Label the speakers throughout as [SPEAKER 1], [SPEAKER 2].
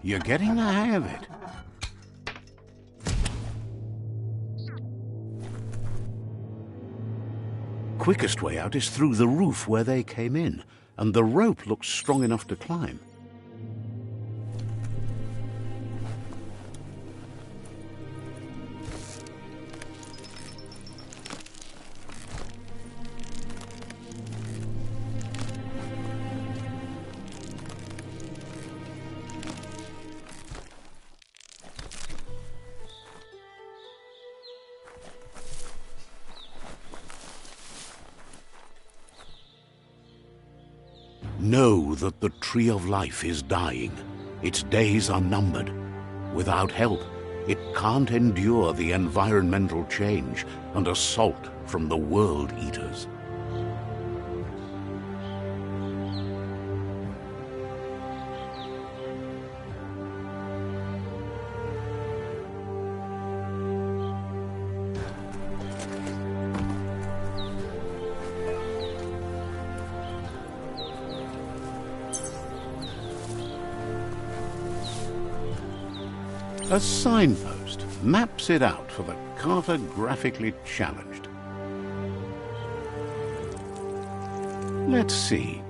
[SPEAKER 1] You're getting the hang of it. Quickest way out is through the roof where they came in, and the rope looks strong enough to climb. Know that the Tree of Life is dying. Its days are numbered. Without help, it can't endure the environmental change and assault from the World Eaters. A signpost maps it out for the cartographically challenged. Let's see.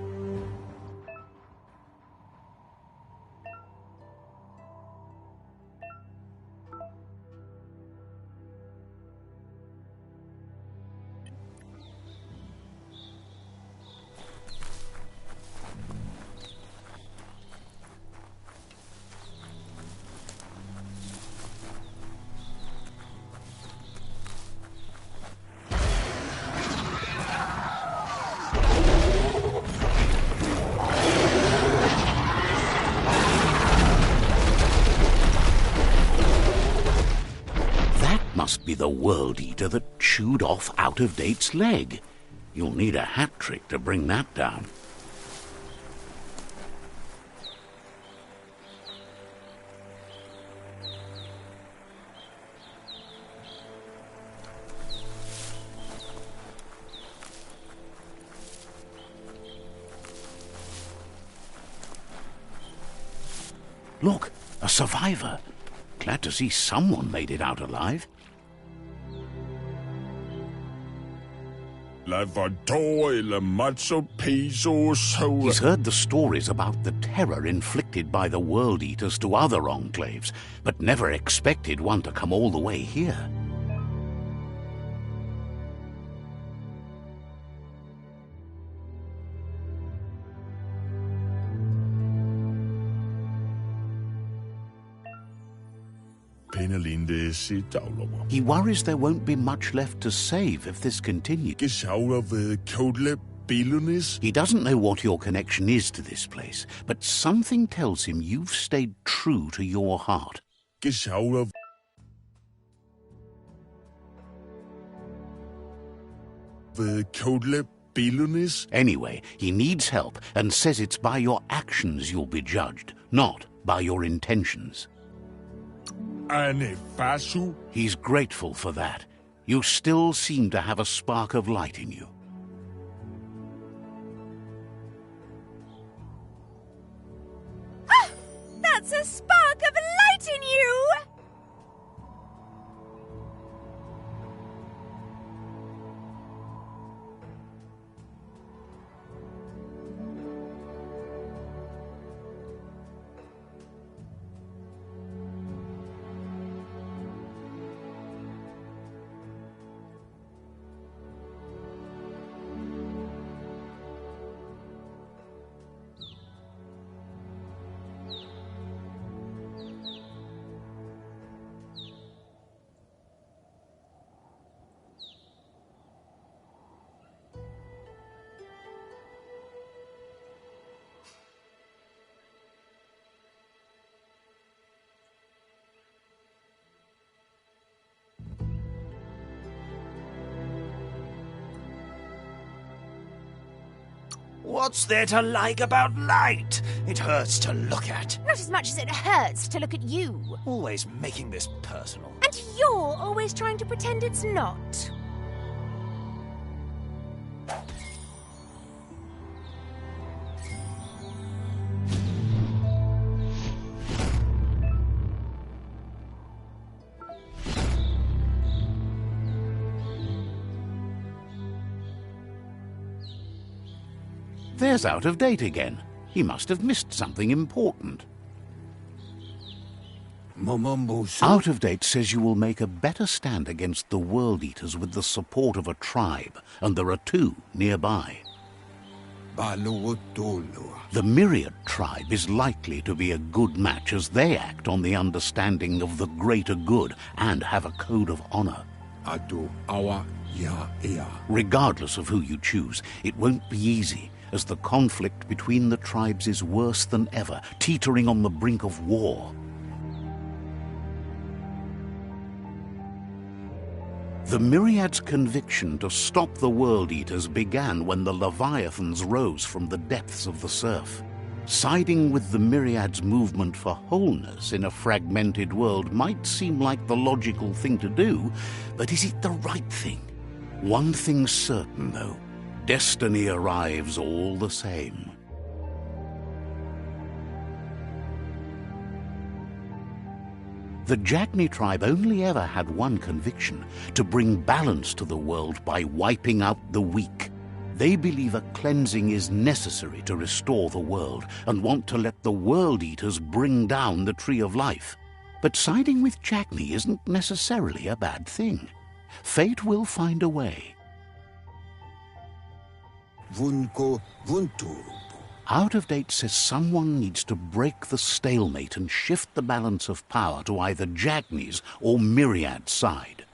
[SPEAKER 1] Must be the World Eater that chewed off Out-of-Date's leg. You'll need a hat trick to bring that down. Look, a survivor. Glad to see someone made it out alive.
[SPEAKER 2] He's heard
[SPEAKER 1] the stories about the terror inflicted by the World Eaters to other enclaves, but never expected one to come all the way here. He worries there won't be much left to save if this continues. He doesn't know what your connection is to this place, but something tells him you've stayed true to your heart. Anyway, he needs help and says it's by your actions you'll be judged, not by your intentions. He's grateful for that. You still seem to have a spark of light in you.
[SPEAKER 3] Ah! That's a spark of light in you!
[SPEAKER 4] What's there to like about light? It hurts to look at.
[SPEAKER 3] Not as much as it hurts to look at you.
[SPEAKER 4] Always making this personal.
[SPEAKER 3] And you're always trying to pretend it's not.
[SPEAKER 1] There's Out of Date again. He must have missed something important. Out of Date says you will make a better stand against the World Eaters with the support of a tribe, and there are 2 nearby. The Myriad tribe is likely to be a good match, as they act on the understanding of the greater good and have a code of honor. Regardless of who you choose, it won't be easy, as the conflict between the tribes is worse than ever, teetering on the brink of war. The Myriad's conviction to stop the World Eaters began when the Leviathans rose from the depths of the surf. Siding with the Myriad's movement for wholeness in a fragmented world might seem like the logical thing to do, but is it the right thing? One thing's certain, though. Destiny arrives all the same. The Jagni tribe only ever had one conviction: to bring balance to the world by wiping out the weak. They believe a cleansing is necessary to restore the world, and want to let the World Eaters bring down the Tree of Life. But siding with Jagni isn't necessarily a bad thing. Fate will find a way. Out of Date says someone needs to break the stalemate and shift the balance of power to either Jagni's or Myriad's side.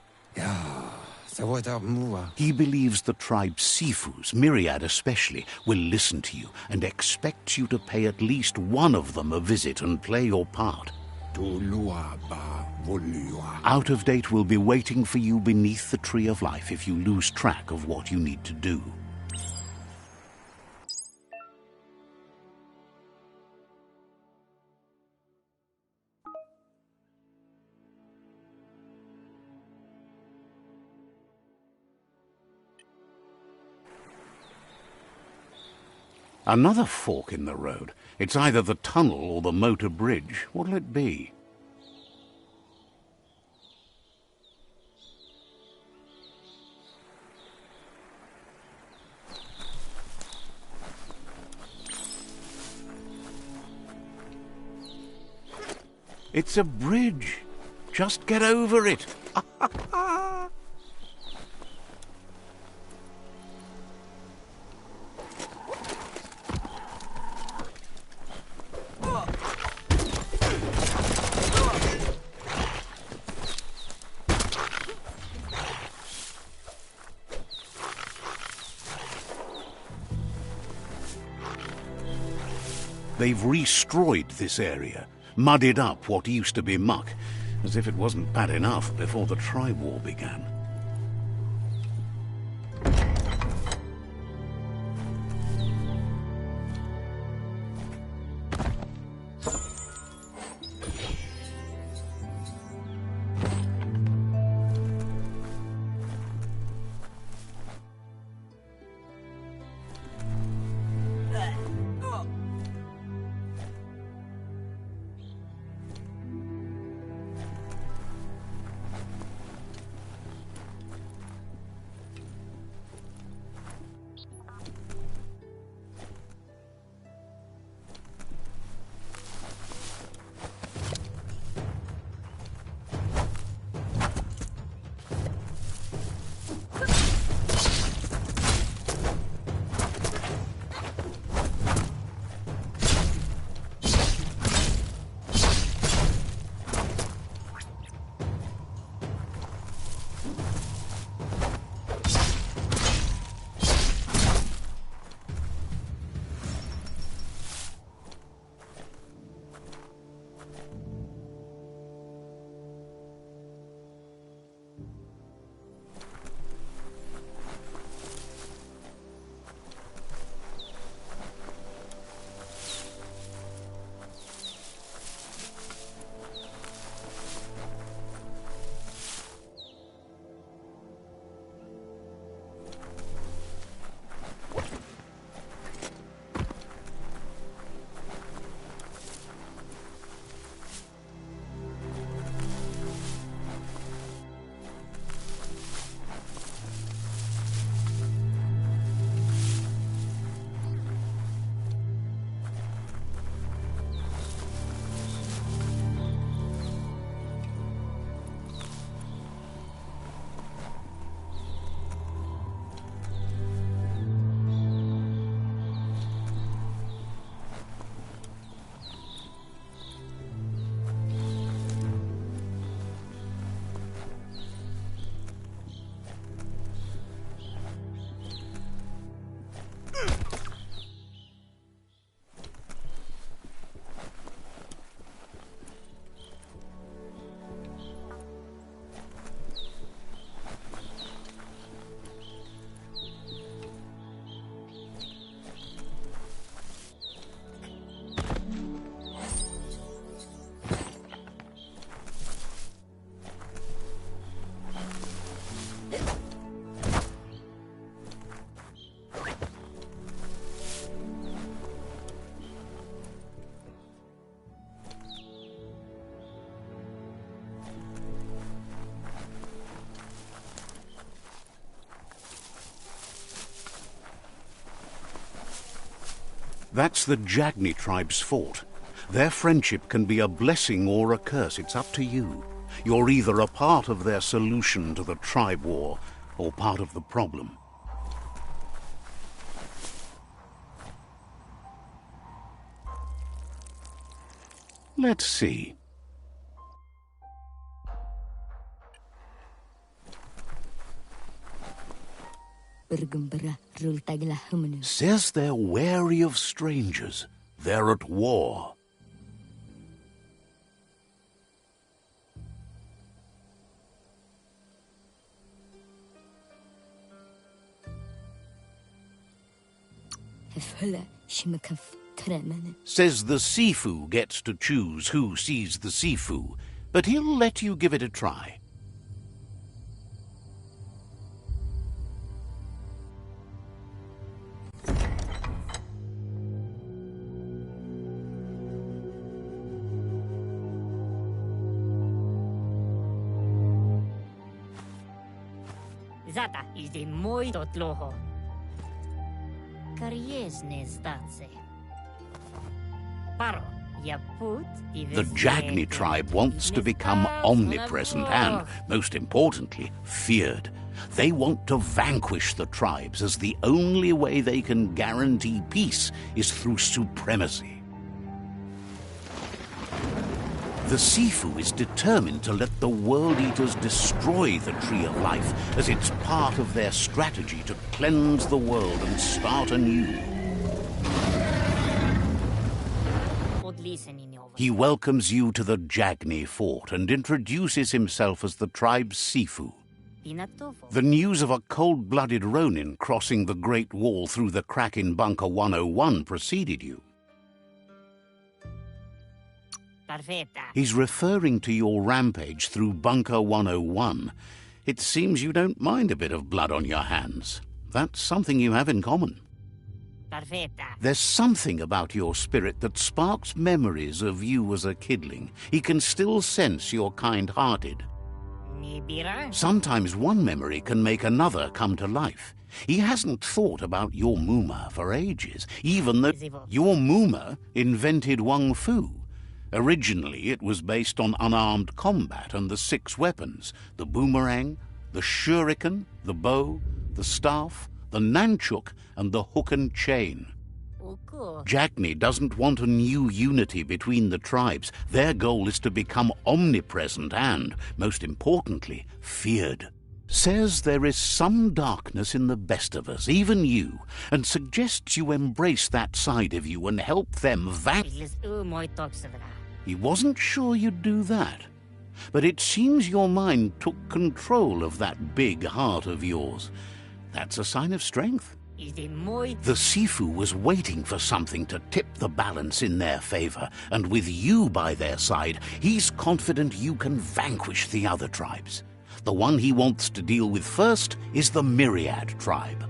[SPEAKER 1] He believes the tribe Sifus, Myriad especially, will listen to you and expects you to pay at least one of them a visit and play your part. Out of Date will be waiting for you beneath the Tree of Life if you lose track of what you need to do. Another fork in the road. It's either the tunnel or the motor bridge. What'll it be? It's a bridge. Just get over it. They've destroyed this area, muddied up what used to be muck, as if it wasn't bad enough before the tribe war began. That's the Jagni tribe's fort. Their friendship can be a blessing or a curse. It's up to you. You're either a part of their solution to the tribe war or part of the problem. Let's see. Says they're wary of strangers. They're at war. Says the Sifu gets to choose who sees the Sifu, but he'll let you give it a try.
[SPEAKER 2] Zata is the muy totloho. Kariesne stace. Paro, yaput.
[SPEAKER 1] The Jagni tribe wants to become omnipresent and, most importantly, feared. They want to vanquish the tribes, as the only way they can guarantee peace is through supremacy. The Sifu is determined to let the World Eaters destroy the Tree of Life, as it's part of their strategy to cleanse the world and start anew. He welcomes you to the Jagni fort and introduces himself as the tribe's Sifu. The news of a cold-blooded Ronin crossing the Great Wall through the crack in Bunker 101 preceded you. He's referring to your rampage through Bunker 101. It seems you don't mind a bit of blood on your hands. That's something you have in common. There's something about your spirit that sparks memories of you as a kidling. He can still sense you're kind-hearted. Sometimes one memory can make another come to life. He hasn't thought about your Muma for ages, even though your Muma invented Wung Fu. Originally, it was based on unarmed combat and the 6 weapons: the boomerang, the shuriken, the bow, the staff, the nunchuk, and the hook and chain. Jagni doesn't want a new unity between the tribes. Their goal is to become omnipresent and, most importantly, feared. Says there is some darkness in the best of us, even you, and suggests you embrace that side of you and help them He wasn't sure you'd do that, but it seems your mind took control of that big heart of yours. That's a sign of strength. The Sifu was waiting for something to tip the balance in their favor, and with you by their side, he's confident you can vanquish the other tribes. The one he wants to deal with first is the Myriad tribe.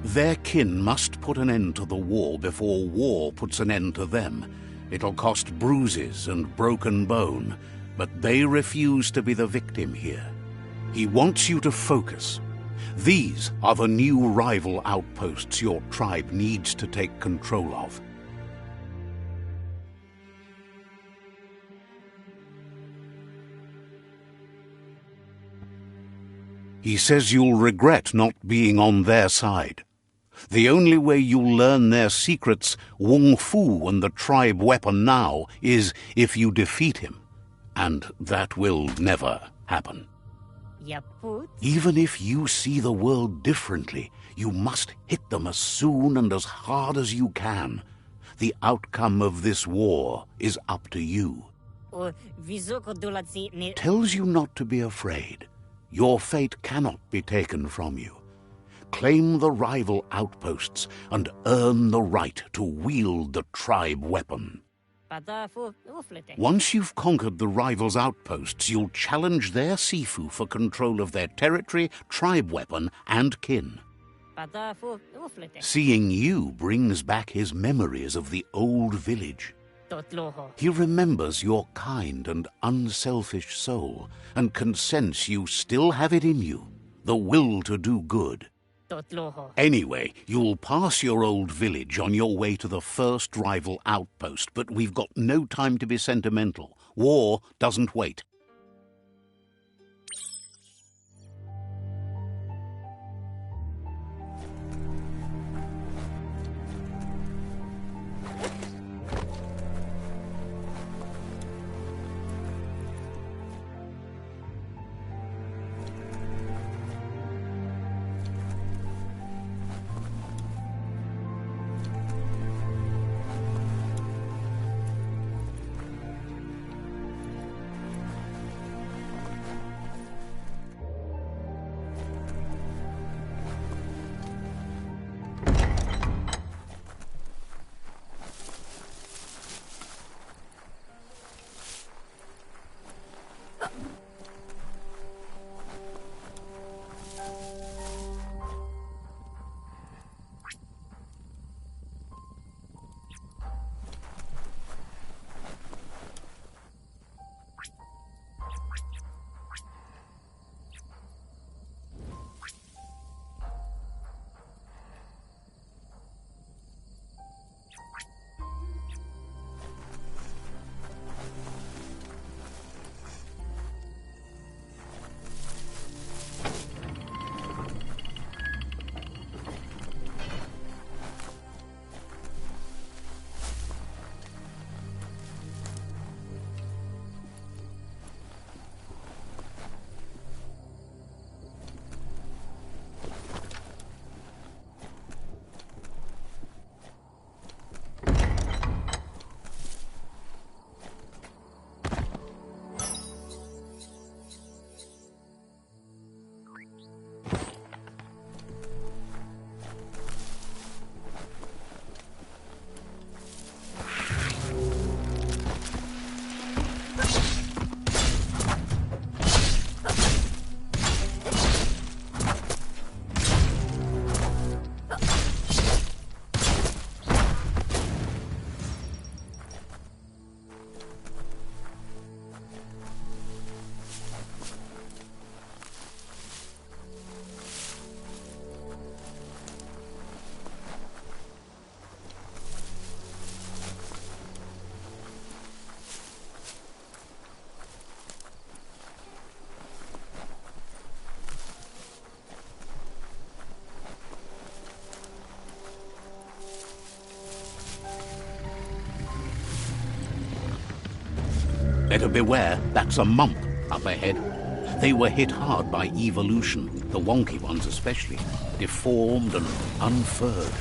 [SPEAKER 1] Their kin must put an end to the war before war puts an end to them. It'll cost bruises and broken bone, but they refuse to be the victim here. He wants you to focus. These are the new rival outposts your tribe needs to take control of. He says you'll regret not being on their side. The only way you'll learn their secrets, Wung Fu and the tribe weapon now, is if you defeat him. And that will never happen. Even if you see the world differently, you must hit them as soon and as hard as you can. The outcome of this war is up to you. Tells you not to be afraid. Your fate cannot be taken from you. Claim the rival outposts and earn the right to wield the tribe weapon. Once you've conquered the rivals' outposts, you'll challenge their Sifu for control of their territory, tribe weapon, and kin. Seeing you brings back his memories of the old village.
[SPEAKER 2] Totloho.
[SPEAKER 1] He remembers your kind and unselfish soul, and can sense you still have it in you, the will to do good.
[SPEAKER 2] Totloho.
[SPEAKER 1] Anyway, you'll pass your old village on your way to the first rival outpost, but we've got no time to be sentimental. War doesn't wait. Better beware, that's a mump up ahead. They were hit hard by evolution, the wonky ones especially, deformed and unfurred.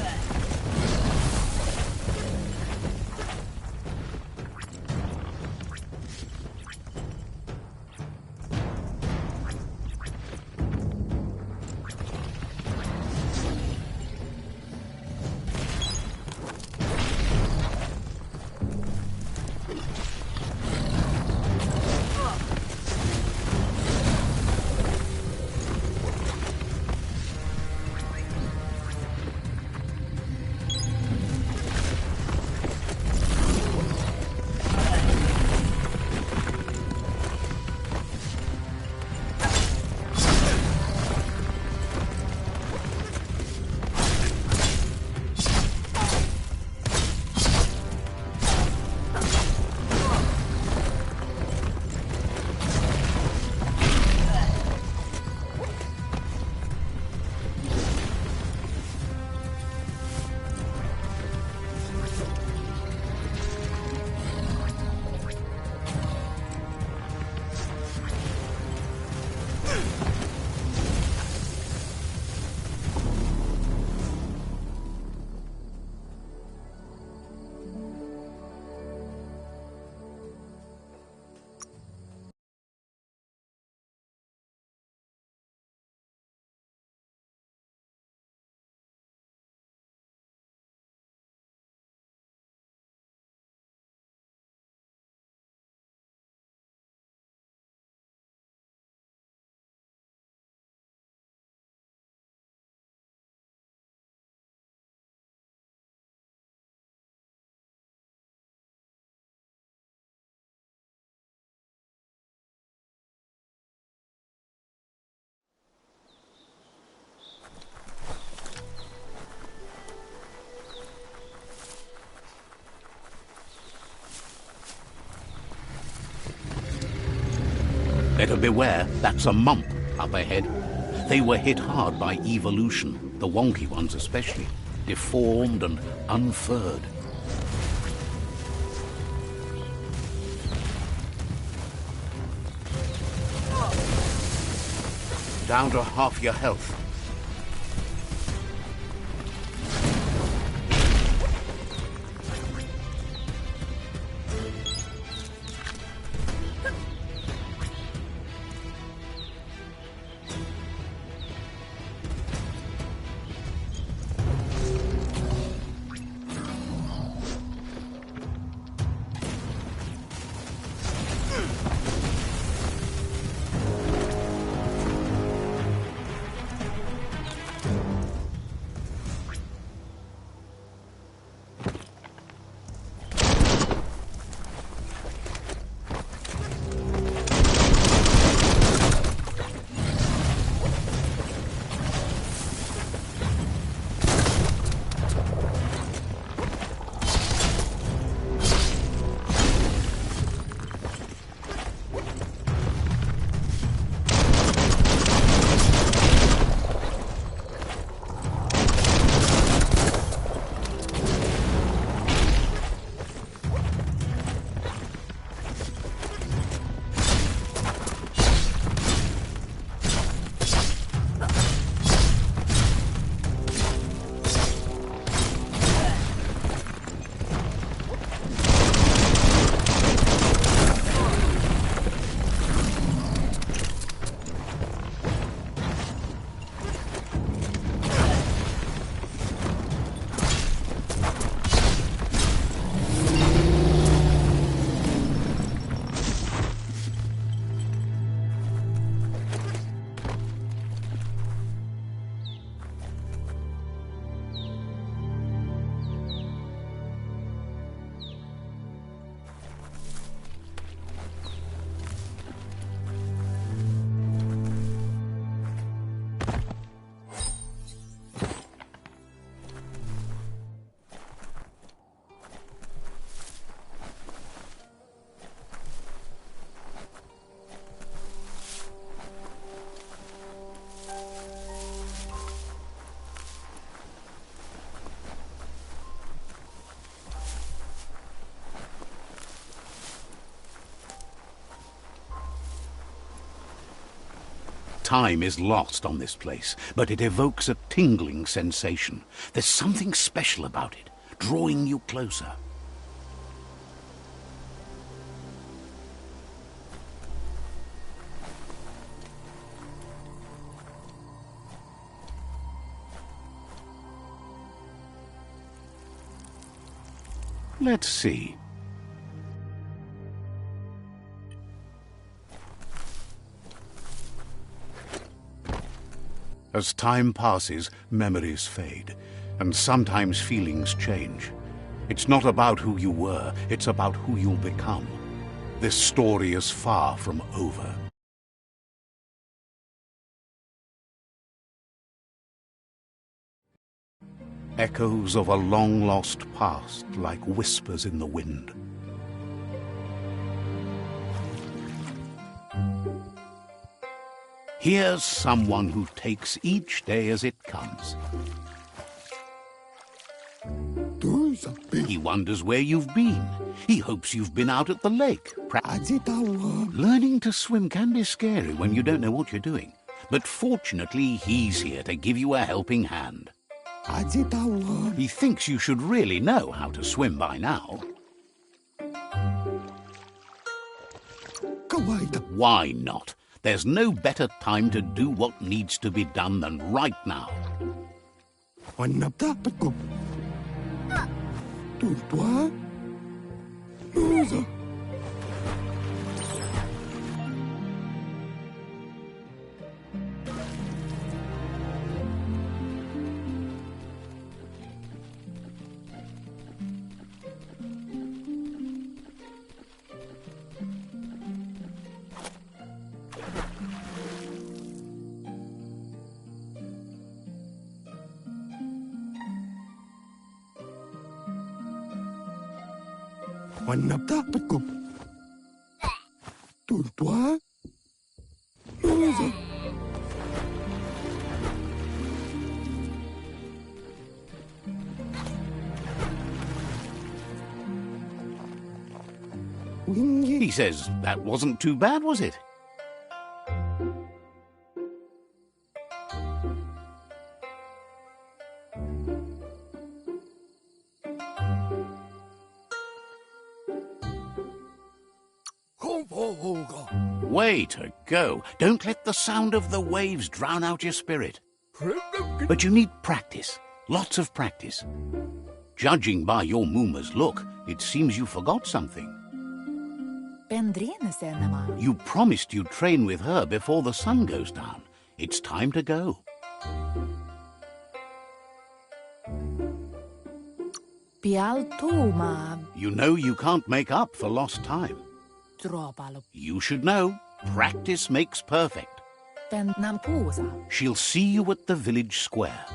[SPEAKER 1] Better beware, that's a mump up ahead. They were hit hard by evolution, the wonky ones especially, deformed and unfurred. Down to half your health. Time is lost on this place, but it evokes a tingling sensation. There's something special about it, drawing you closer. Let's see. As time passes, memories fade, and sometimes feelings change. It's not about who you were, it's about who you'll become. This story is far from over. Echoes of a long-lost past, like whispers in the wind. Here's someone who takes each day as it comes. He wonders where you've been. He hopes you've been out at the lake. Learning to swim can be scary when you don't know what you're doing. But fortunately, he's here to give you a helping hand. He thinks you should really know how to swim by now. Why not? There's no better time to do what needs to be done than right now.
[SPEAKER 5] Scusa.
[SPEAKER 1] He says that wasn't too bad, was it? Way to go. Don't let the sound of the waves drown out your spirit. But you need practice. Lots of practice. Judging by your Mooma's look, it seems you forgot something. You promised you'd train with her before the sun goes down. It's time to go. You know you can't make up for lost time. You should know, practice makes perfect. She'll see you at the village square.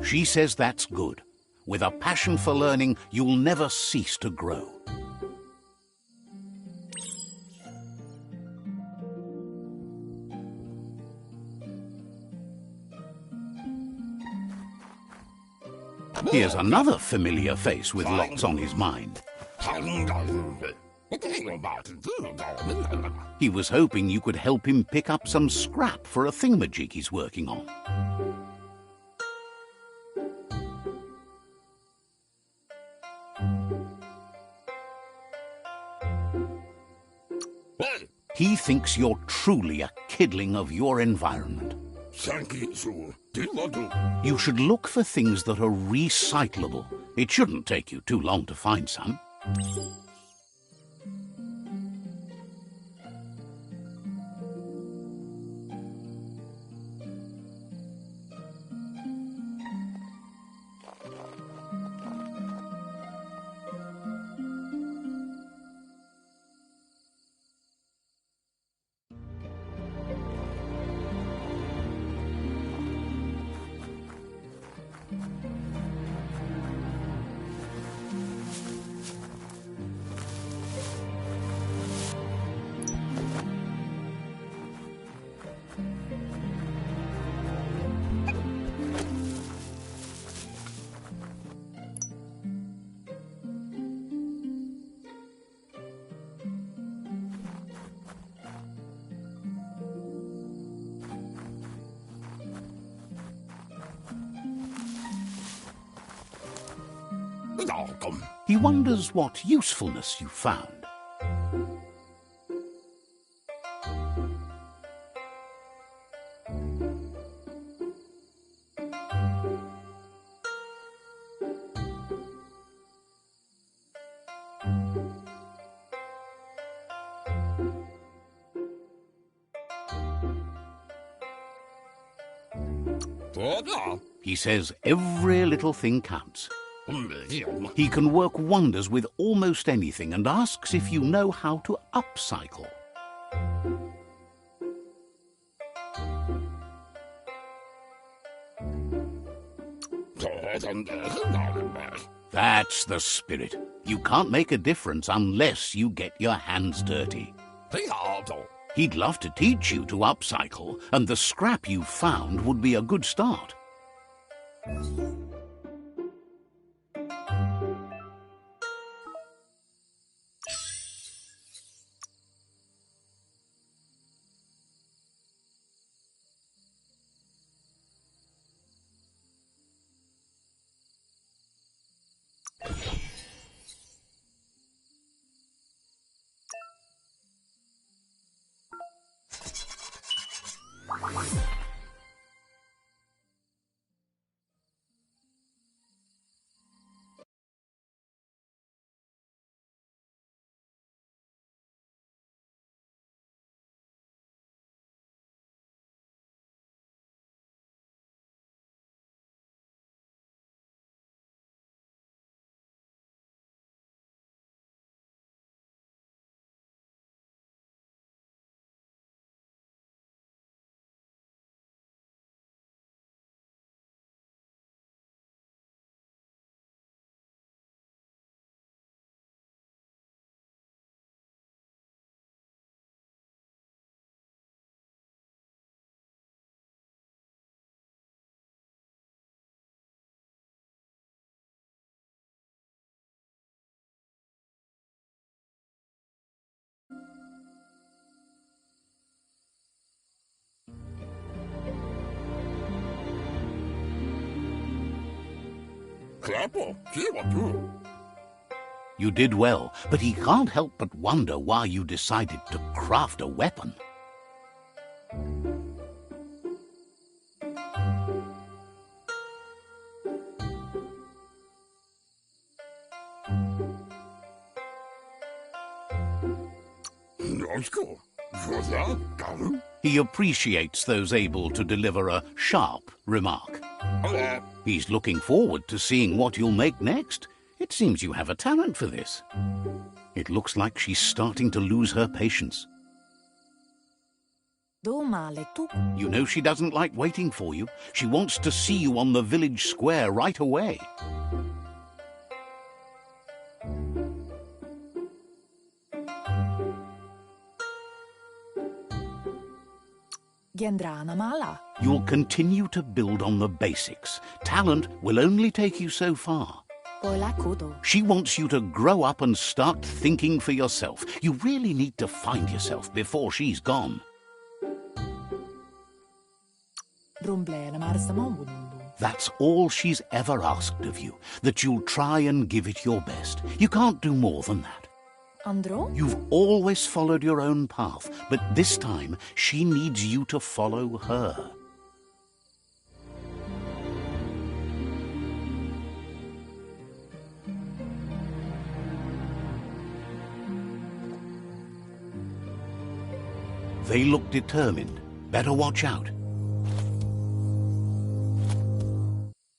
[SPEAKER 1] She says that's good. With a passion for learning, you'll never cease to grow. Here's another familiar face with lots on his mind. He was hoping you could help him pick up some scrap for a thingamajig he's working on. He thinks you're truly a kidling of your environment. You should look for things that are recyclable. It shouldn't take you too long to find some. He wonders what usefulness you found. He says every little thing counts. He can work wonders with almost anything and asks if you know how to upcycle. That's the spirit. You can't make a difference unless you get your hands dirty. He'd love to teach you to upcycle, and the scrap you found would be a good start.
[SPEAKER 5] Clapper, tu.
[SPEAKER 1] You did well, but he can't help but wonder why you decided to craft a weapon.
[SPEAKER 5] Nosko, Josa, Garu.
[SPEAKER 1] He appreciates those able to deliver a sharp remark.
[SPEAKER 5] Hola.
[SPEAKER 1] He's looking forward to seeing what you'll make next. It seems you have a talent for this. It looks like she's starting to lose her patience. You know she doesn't like waiting for you. She wants to see you on the village square right away. You'll continue to build on the basics. Talent will only take you so far. She wants you to grow up and start thinking for yourself. You really need to find yourself before she's gone. That's all she's ever asked of you, that you'll try and give it your best. You can't do more than that. You've always followed your own path, but this time she needs you to follow her. They look determined. Better watch out.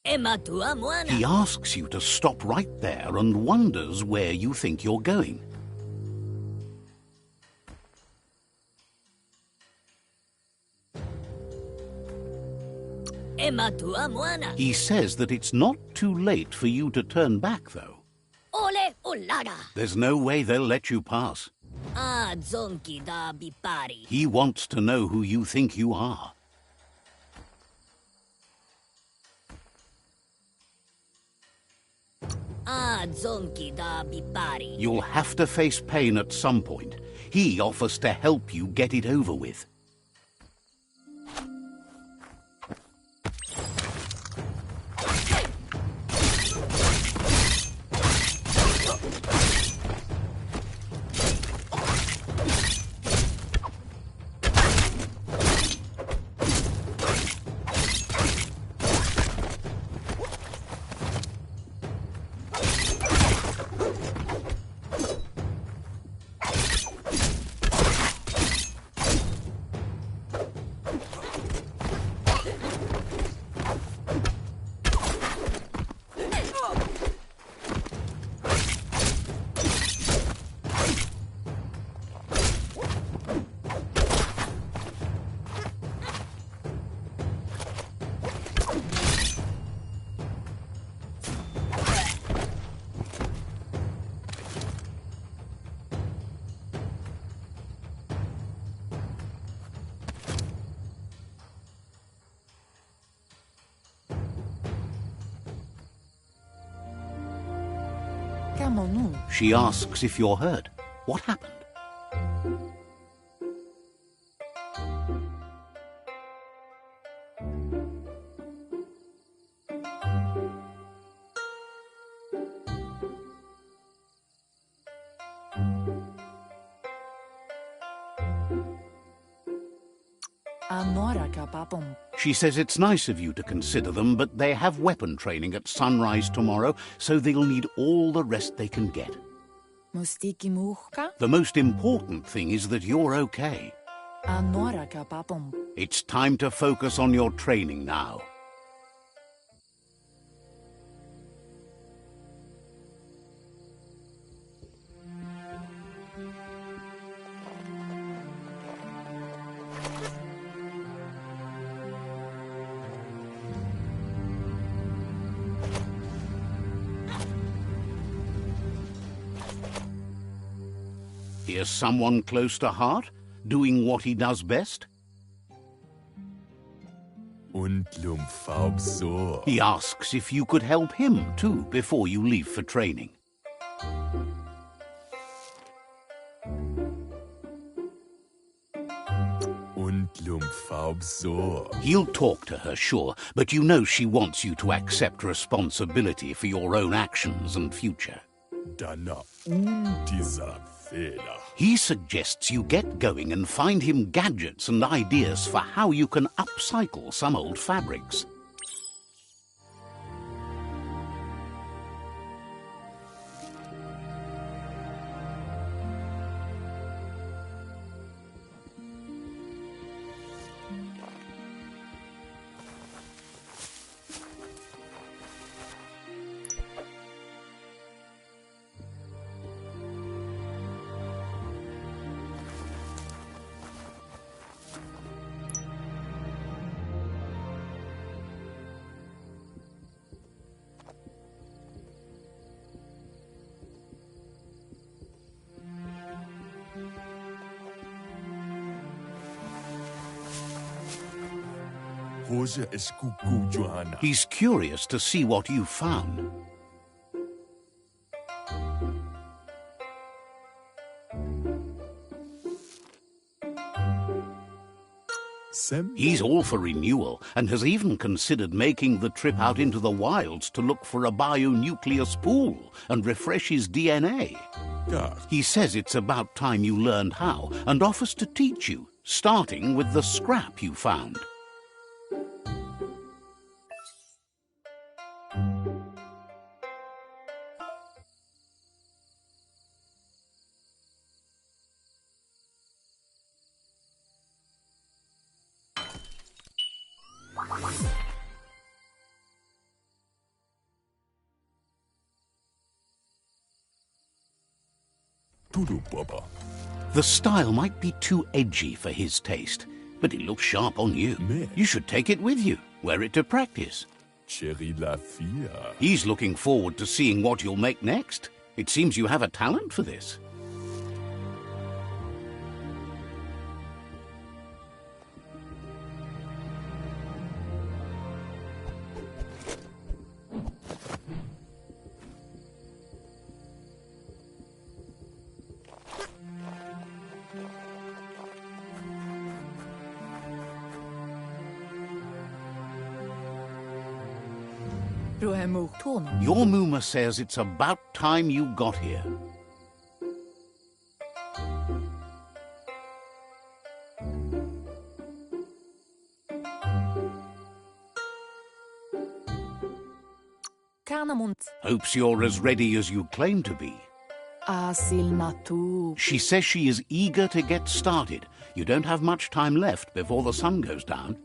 [SPEAKER 1] He asks you to stop right there and wonders where you think you're going. He says that it's not too late for you to turn back, though. There's no way they'll let you pass. He wants to know who you think you are. You'll have to face pain at some point. He offers to help you get it over with. She asks if you're hurt. What happened? She says it's nice of you to consider them, but they have weapon training at sunrise tomorrow, so they'll need all the rest they can get. The most important thing is that you're okay. It's time to focus on your training now. Here's someone close to heart, doing what he does best. He asks if you could help him too before you leave for training. He'll talk to her, sure, but you know she wants you to accept responsibility for your own actions and future. He suggests you get going and find him gadgets and ideas for how you can upcycle some old fabrics. He's curious to see what you found. He's all for renewal and has even considered making the trip out into the wilds to look for a bionucleus pool and refresh his DNA. He says it's about time you learned how and offers to teach you, starting with the scrap you found. The style might be too edgy for his taste, but it looks sharp on you. You should take it with you, wear it to practice. He's looking forward to seeing what you'll make next. It seems you have a talent for this. Your Muma says it's about time you got here. Hopes you're as ready as you claim to be. She says she is eager to get started. You don't have much time left before the sun goes down.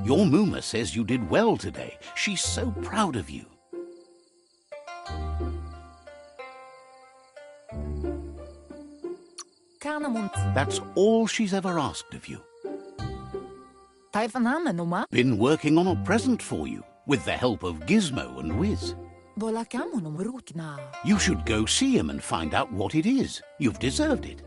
[SPEAKER 1] Your Muma says you did well today. She's so proud of you. That's all she's ever asked of you. Been working on a present for you, with the help of Gizmo and Wiz. You should go see him and find out what it is. You've deserved it.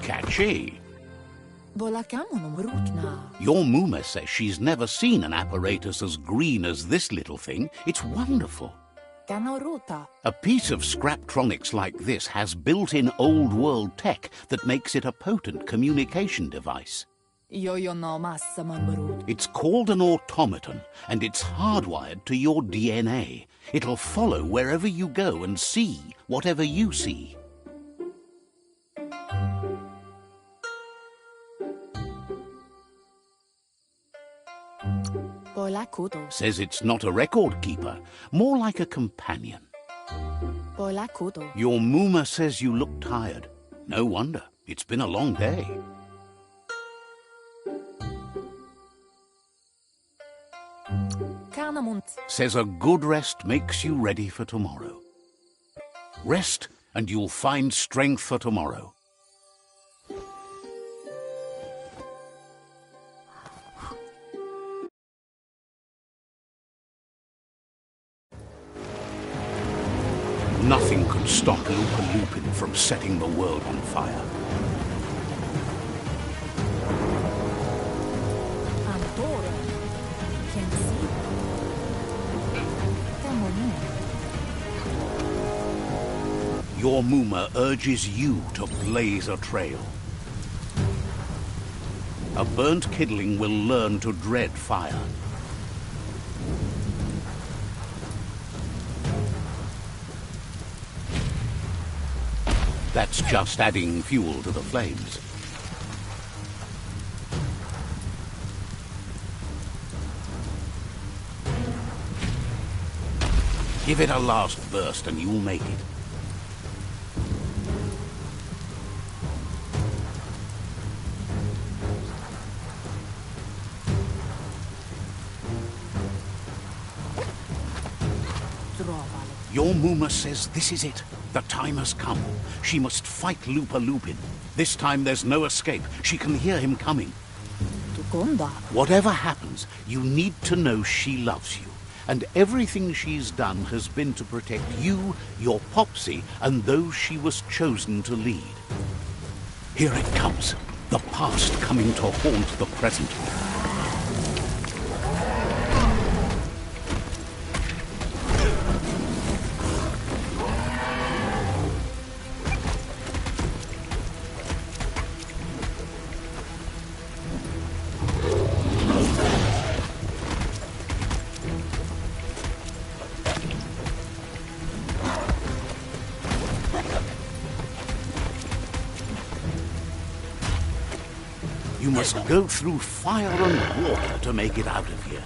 [SPEAKER 1] Catchy.
[SPEAKER 3] Volakamonum
[SPEAKER 1] Your Muma says she's never seen an apparatus as green as this little thing. It's wonderful.
[SPEAKER 3] Rutna.
[SPEAKER 1] A piece of Scraptronics like this has built-in old-world tech that makes it a potent communication device.
[SPEAKER 3] Yo no massaman barut.
[SPEAKER 1] It's called an automaton, and it's hardwired to your DNA. It'll follow wherever you go and see whatever you see.
[SPEAKER 3] Bolakudo.
[SPEAKER 1] Says it's not a record keeper, more like a companion.
[SPEAKER 3] Bolakudo.
[SPEAKER 1] Your Muma says you look tired. No wonder. It's been a long day.
[SPEAKER 3] Kanamunt.
[SPEAKER 1] Says a good rest makes you ready for tomorrow. Rest and you'll find strength for tomorrow. Nothing could stop Lupa Lupin from setting the world on fire.
[SPEAKER 3] Andorra. Can see. Tamonia.
[SPEAKER 1] Your Muma urges you to blaze a trail. A burnt kidling will learn to dread fire. That's just adding fuel to the flames. Give it a last burst and you'll make it. Your Muma says this is it. The time has come. She must fight Lupa Lupin. This time there's no escape. She can hear him coming.
[SPEAKER 3] Tukonda.
[SPEAKER 1] Whatever happens, you need to know she loves you. And everything she's done has been to protect you, your Popsy, and those she was chosen to lead. Here it comes. The past coming to haunt the present. You must go through fire and water to make it out of here.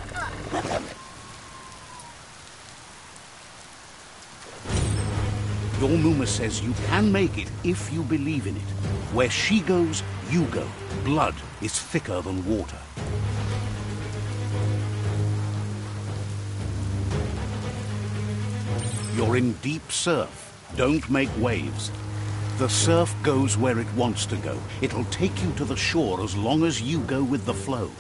[SPEAKER 1] Your Muma says you can make it if you believe in it. Where she goes, you go. Blood is thicker than water. You're in deep surf. Don't make waves. The surf goes where it wants to go. It'll take you to the shore as long as you go with the flow.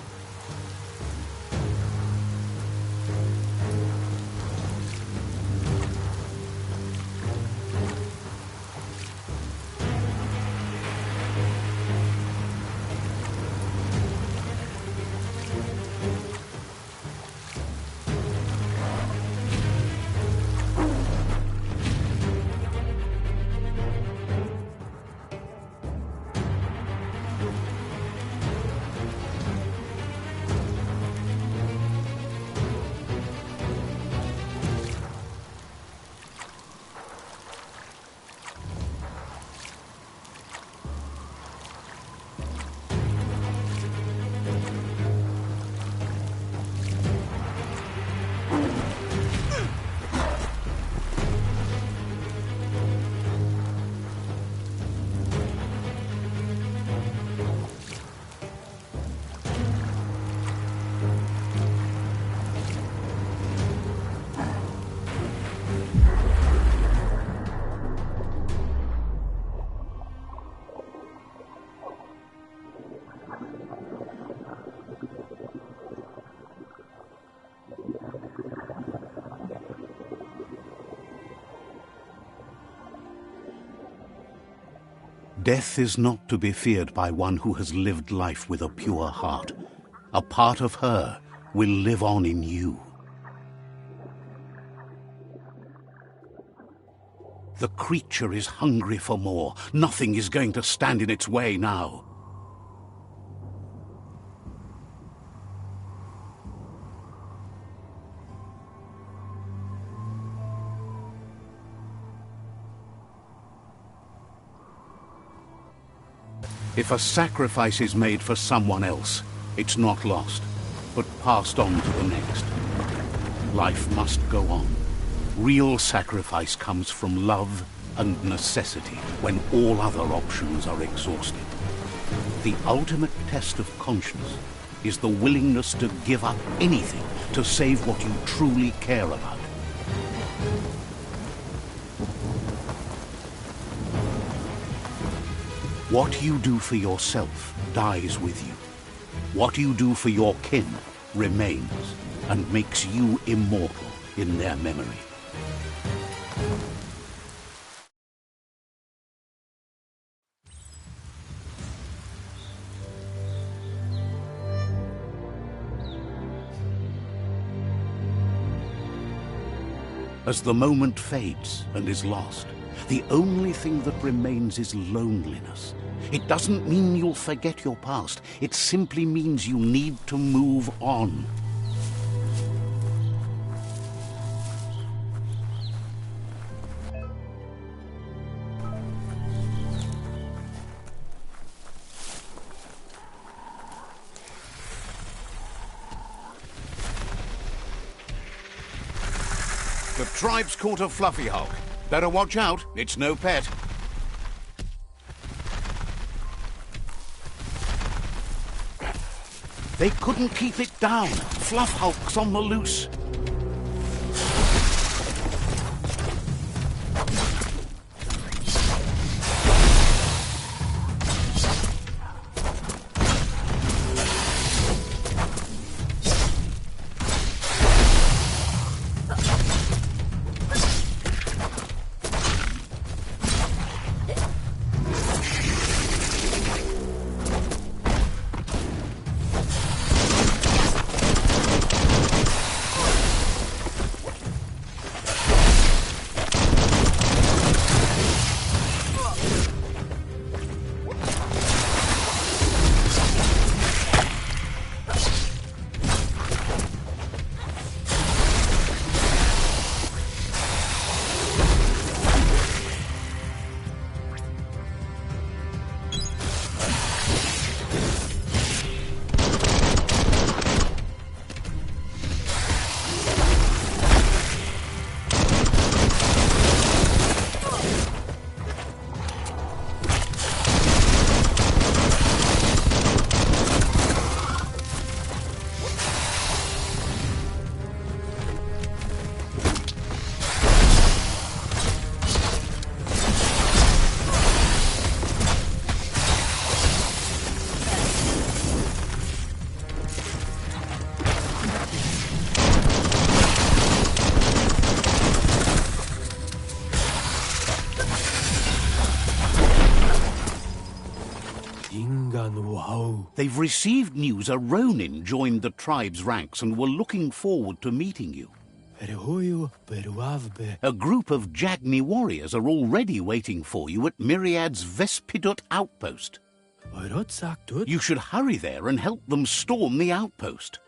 [SPEAKER 1] Death is not to be feared by one who has lived life with a pure heart. A part of her will live on in you. The creature is hungry for more. Nothing is going to stand in its way now. If a sacrifice is made for someone else, it's not lost, but passed on to the next. Life must go on. Real sacrifice comes from love and necessity when all other options are exhausted. The ultimate test of conscience is the willingness to give up anything to save what you truly care about. What you do for yourself dies with you. What you do for your kin remains and makes you immortal in their memory. As the moment fades and is lost, the only thing that remains is loneliness. It doesn't mean you'll forget your past. It simply means you need to move on. The tribe's caught a fluffy hulk. Better watch out, it's no pet. They couldn't keep it down. Fluff hulk's on the loose. They've received news a Ronin joined the tribe's ranks and were looking forward to meeting you. A group of Jagni warriors are already waiting for you at Myriad's Vespidut outpost. You should hurry there and help them storm the outpost.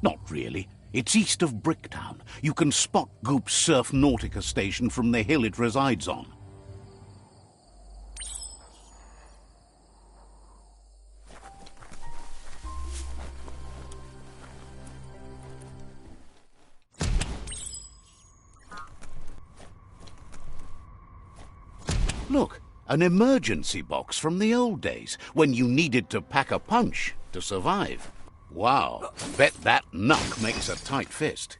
[SPEAKER 1] Not really. It's east of Bricktown. You can spot Goop's Surf Nautica station from the hill it resides on. Look, an emergency box from the old days, when you needed to pack a punch to survive. Wow, bet that knuck makes a tight fist.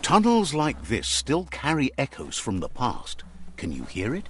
[SPEAKER 1] Tunnels like this still carry echoes from the past. Can you hear it?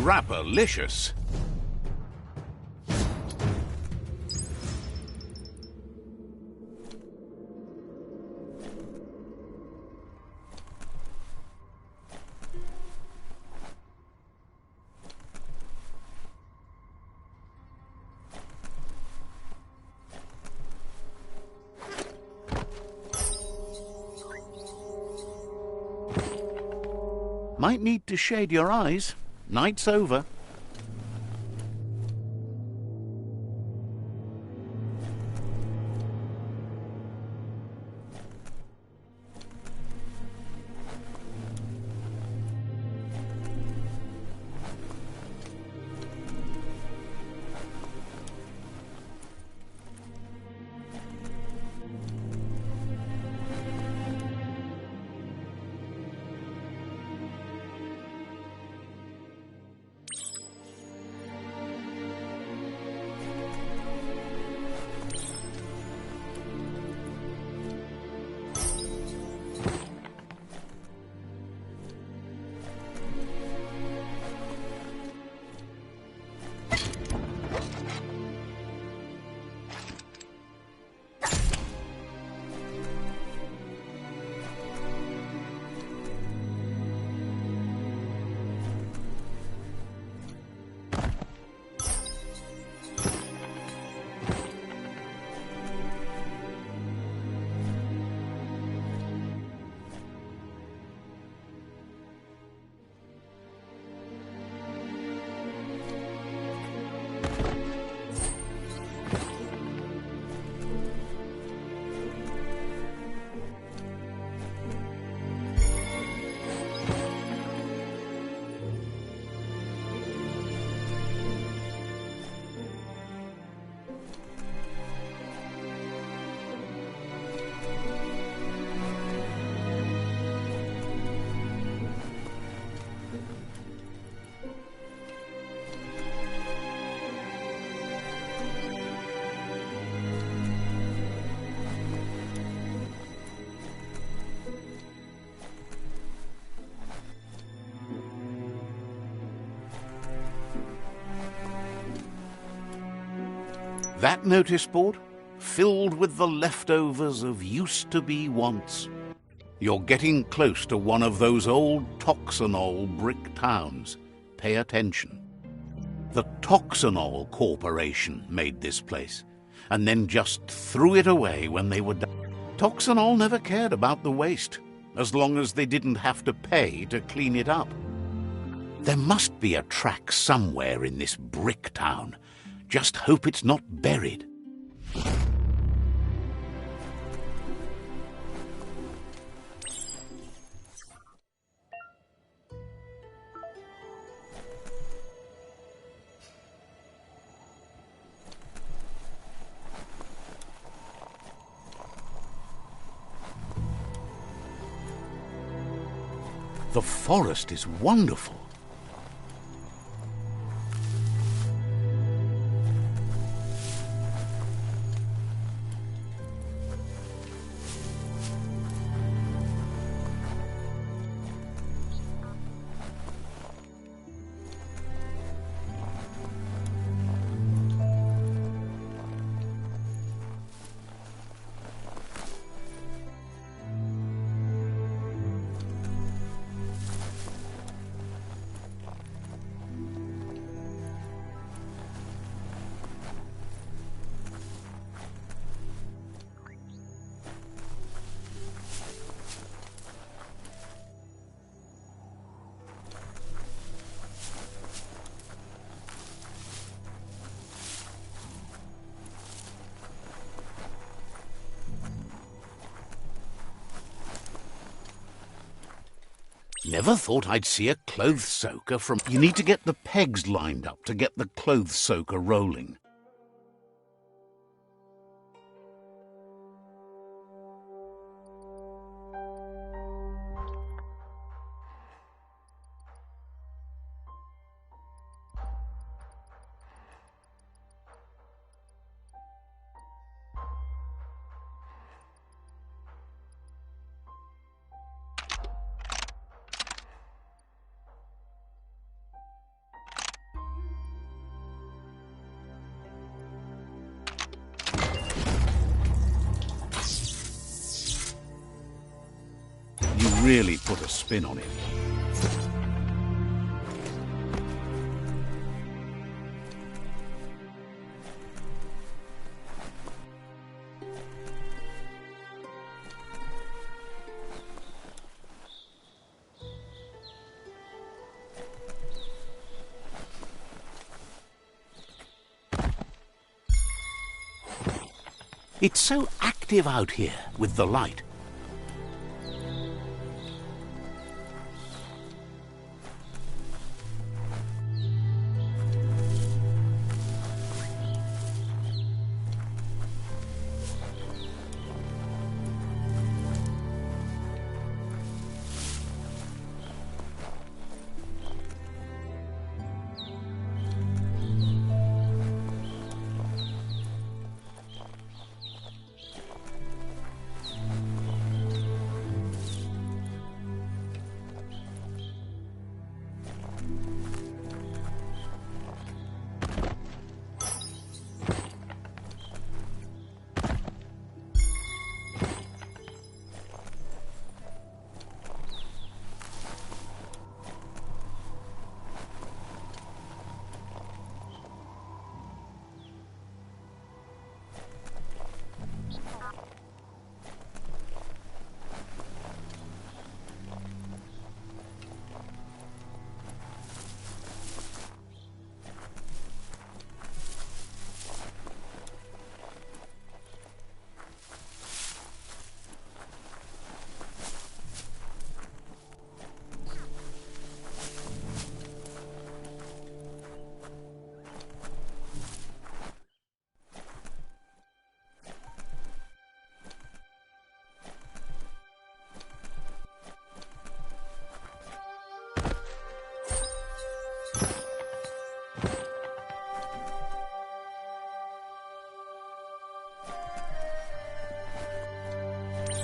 [SPEAKER 1] Scrapalicious. Might need to shade your eyes. Night's over. That notice board? Filled with the leftovers of used-to-be wants. You're getting close to one of those old Toxanol brick towns. Pay attention. The Toxanol Corporation made this place, and then just threw it away when they were done. Toxanol never cared about the waste, as long as they didn't have to pay to clean it up. There must be a track somewhere in this brick town. Just hope it's not buried. The forest is wonderful. Never thought I'd see a clothes soaker from... You need to get the pegs lined up to get the clothes soaker rolling. Really put a spin on it. It's so active out here with the light.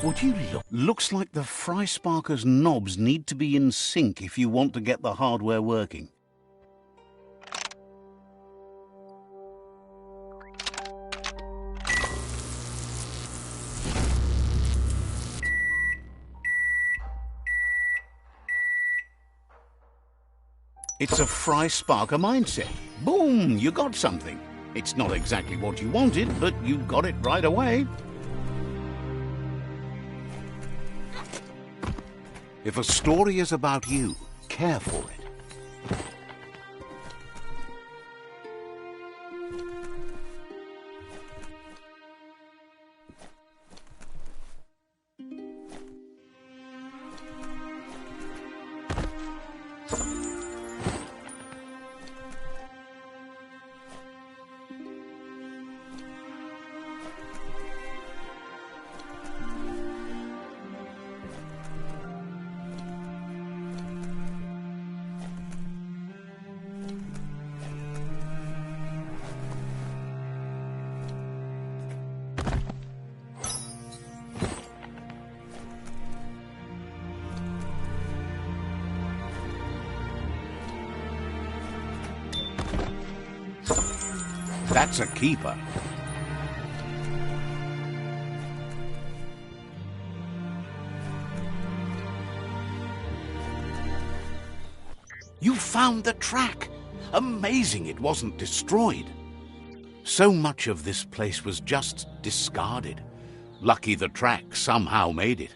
[SPEAKER 1] Would you look? Looks like the Fry Sparker's knobs need to be in sync if you want to get the hardware working. It's a Fry Sparker mindset. Boom! You got something. It's not exactly what you wanted, but you got it right away. If a story is about you, care for it. That's a keeper. You found the track! Amazing it wasn't destroyed. So much of this place was just discarded. Lucky the track somehow made it.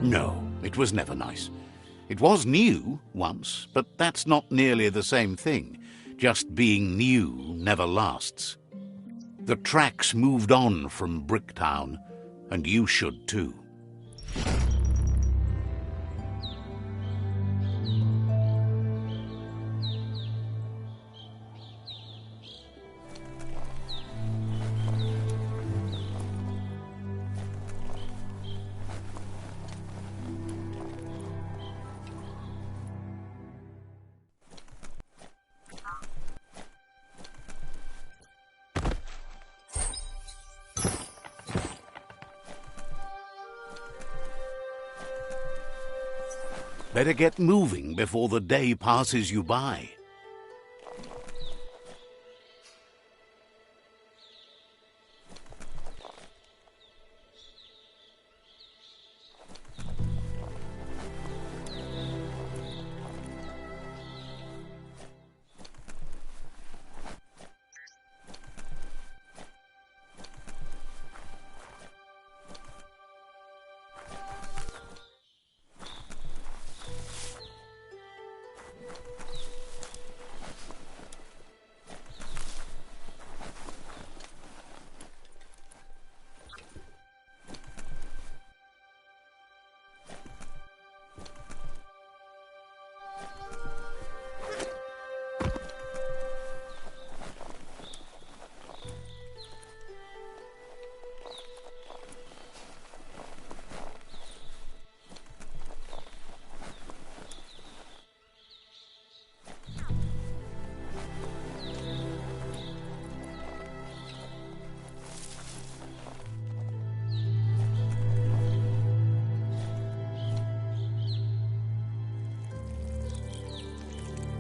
[SPEAKER 1] No, it was never nice. It was new once, but that's not nearly the same thing. Just being new never lasts. The tracks moved on from Bricktown, and you should too. Better get moving before the day passes you by.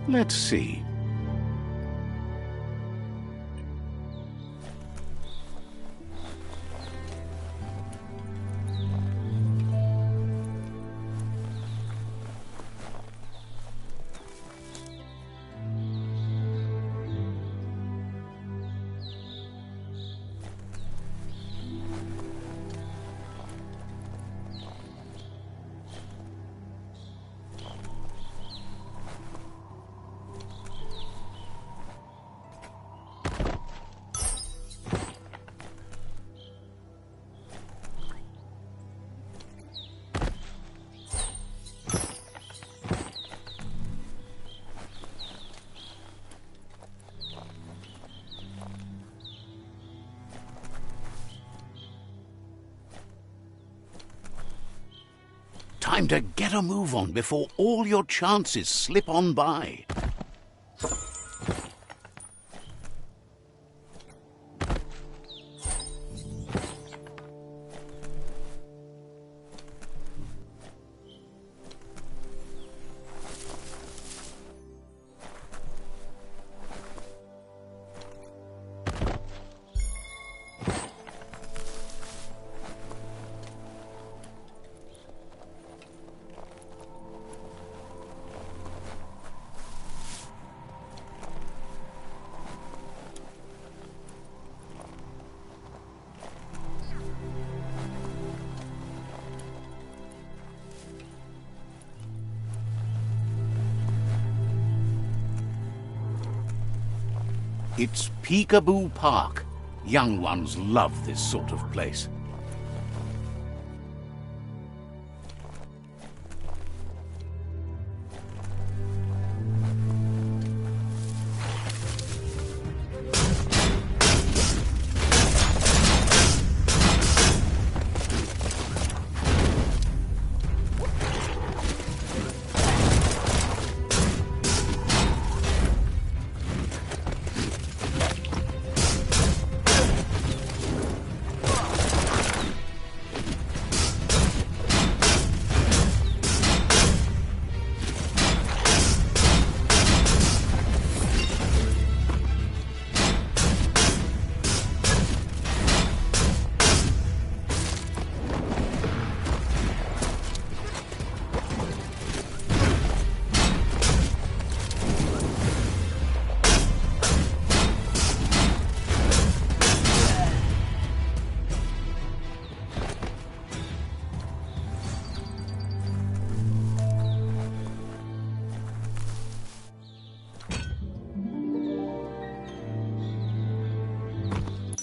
[SPEAKER 1] Let's see. Time to get a move on before all your chances slip on by. It's Peekaboo Park. Young ones love this sort of place.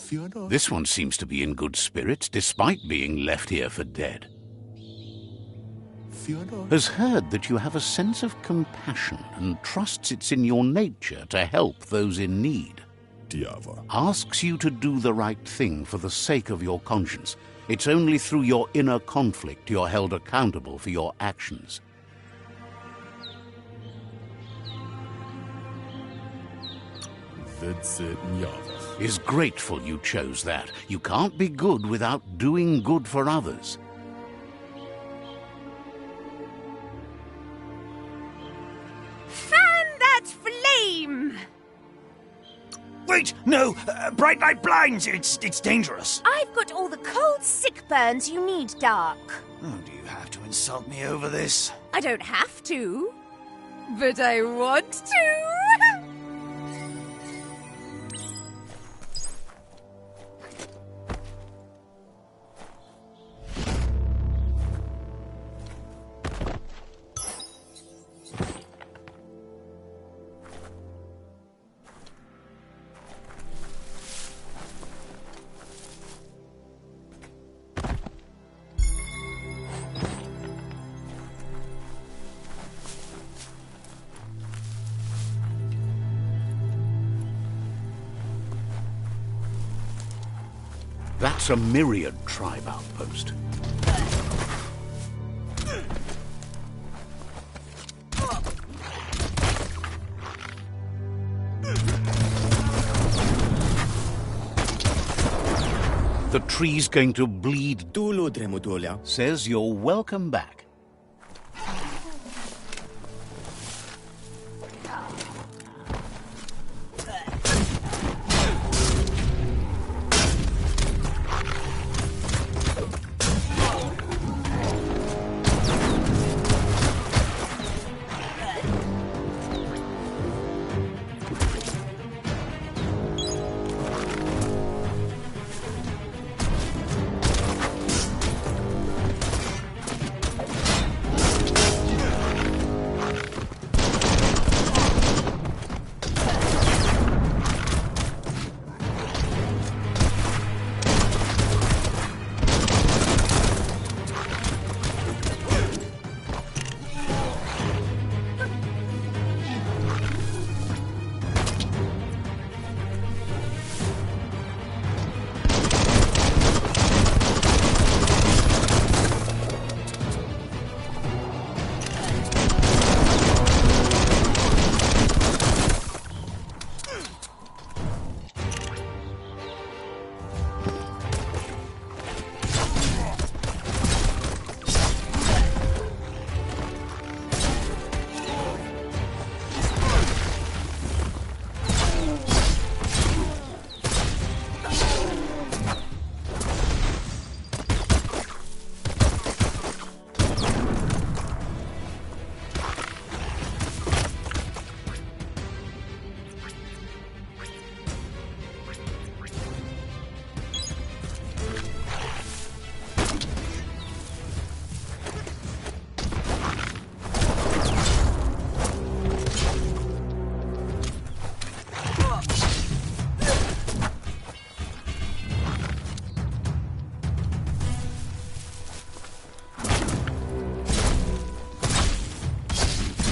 [SPEAKER 1] This one seems to be in good spirits, despite being left here for dead. Has heard that you have a sense of compassion and trusts it's in your nature to help those in need. Asks you to do the right thing for the sake of your conscience. It's only through your inner conflict you're held accountable for your actions. Is grateful you chose that. You can't be good without doing good for others.
[SPEAKER 3] Fan that flame!
[SPEAKER 4] Wait, no! Bright light blinds! It's dangerous!
[SPEAKER 3] I've got all the cold sick burns you need, Dark.
[SPEAKER 4] Oh, do you have to insult me over this?
[SPEAKER 3] I don't have to, but I want to.
[SPEAKER 1] That's a myriad tribe outpost. The tree's going to bleed. Says you're welcome back.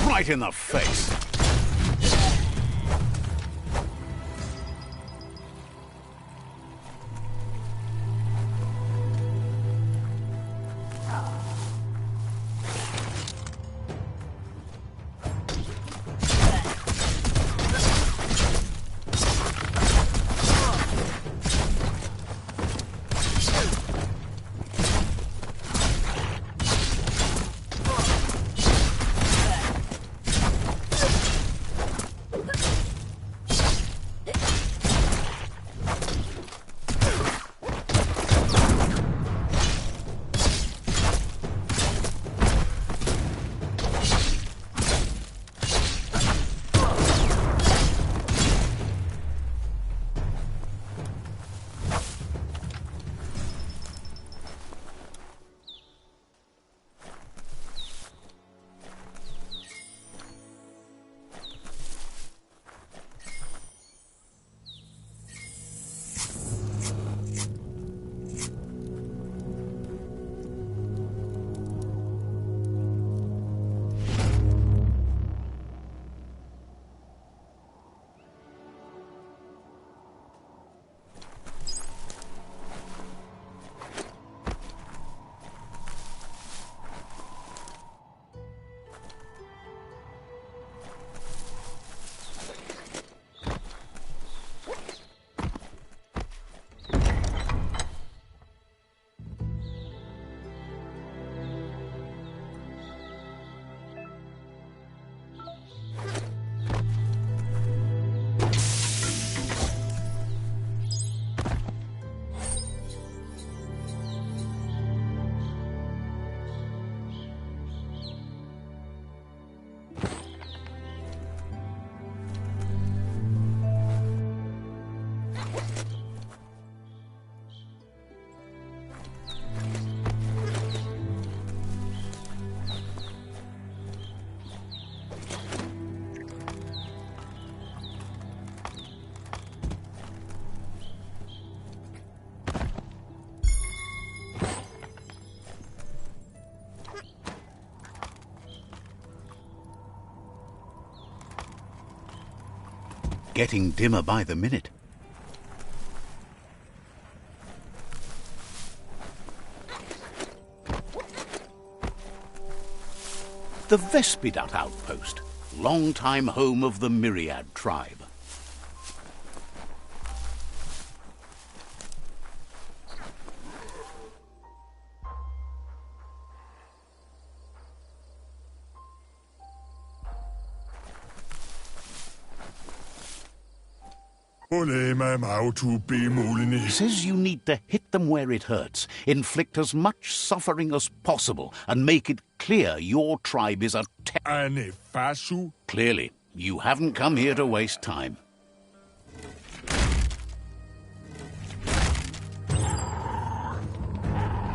[SPEAKER 1] Right in the face. Getting dimmer by the minute. The Vespidat outpost, long-time home of the Myriad tribe. He says you need to hit them where it hurts, inflict as much suffering as possible, and make it clear your tribe is a Clearly, you haven't come here to waste time.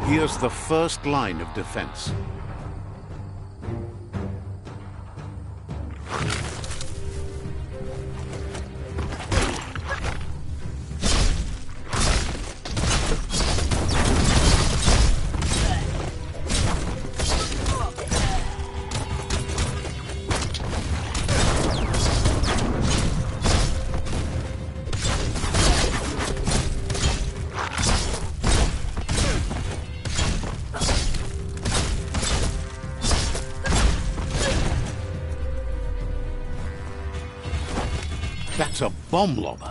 [SPEAKER 1] Here's the first line of defense. That's a bomb lobber.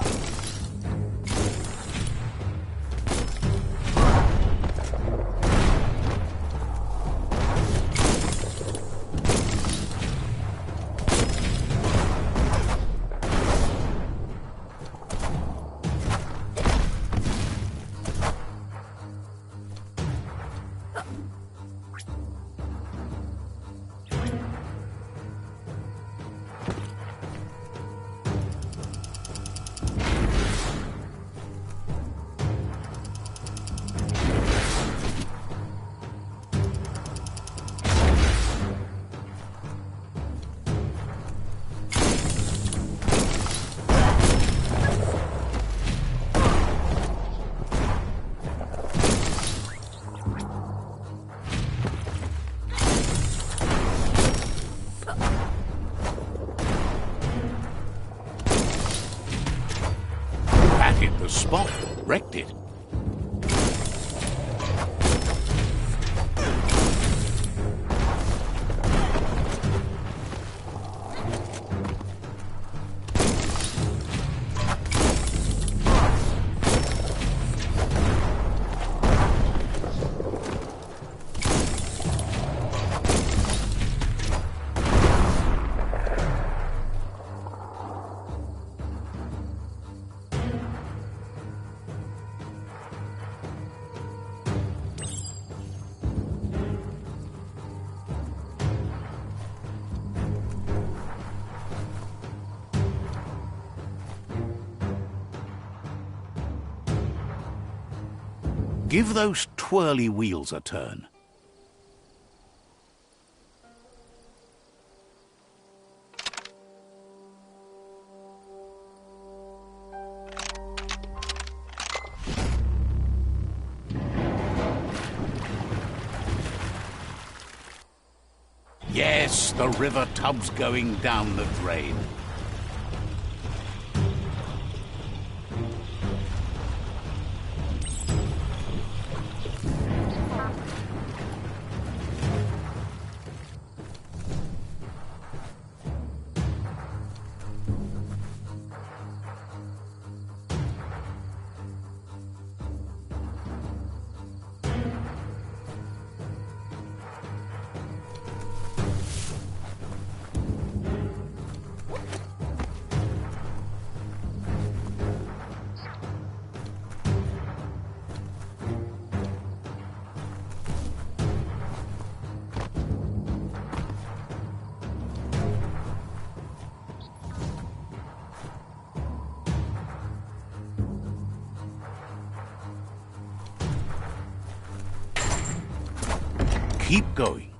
[SPEAKER 1] Hit the spot, wrecked it. Give those twirly wheels a turn. Yes, the river tub's going down the drain. keep going.